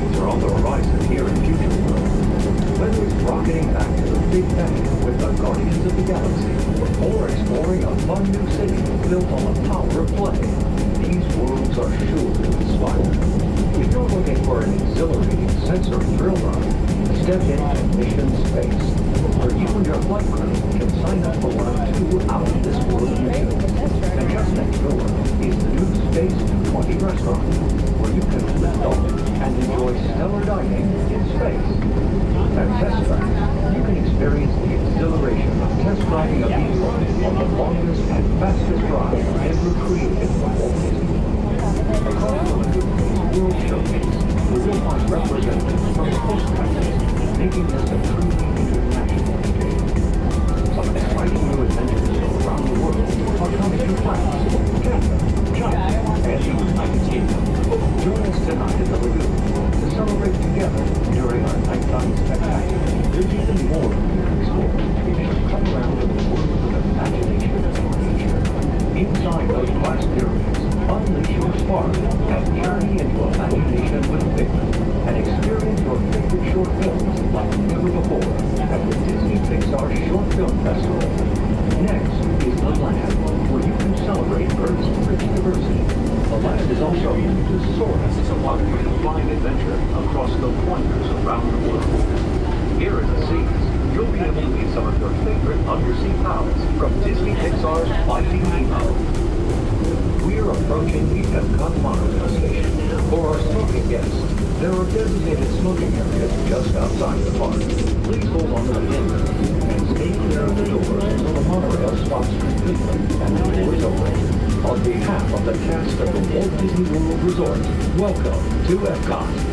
attractions are on the horizon here in Future World. Whether it's rocketing back to the Big Bang with the Guardians of the Galaxy, or exploring a fun new city built on the power of play, these worlds are sure to inspire. If you're looking for an exhilarating sensory thrill ride, step into Mission Space, where you and your flight crew can sign up for one of 2 out-of-this-world missions. And just next door is the new Space 220 restaurant, where you can lift off and enjoy stellar dining in space. At Test Track, you can experience the exhilaration of test driving a vehicle on the longest and fastest ride ever created by Walt Disney World. Across the lagoon is World Showcase, where you'll find representatives from the host countries, making this a truly international experience. Some exciting new adventures from around the world are coming to France, Canada, China, and the United Kingdom. Join us tonight at the lagoon to celebrate together during our nighttime spectacular. There's even more to explore if you come around to the world of imagination and nature. Inside those glass pyramids, unleash your spark and journey into imagination with Figment, and experience your favorite short films like never before at the Disney Pixar Short Film Festival. Next is the Land, where you can celebrate Earth's rich diversity. The Land is also home to Soarin', a wonderful flying adventure across the wonders around the world. Here in the seas, you'll be able to meet some of your favorite undersea pals from Disney Pixar's Finding Nemo. We're approaching the EPCOT Monorail station. For our smoking guests, there are designated smoking areas just outside the park. Please hold on to the handle and stay clear of the doors until the monorail stops completely and the doors open. On behalf of the cast of the Walt Disney World Resort, welcome to EPCOT.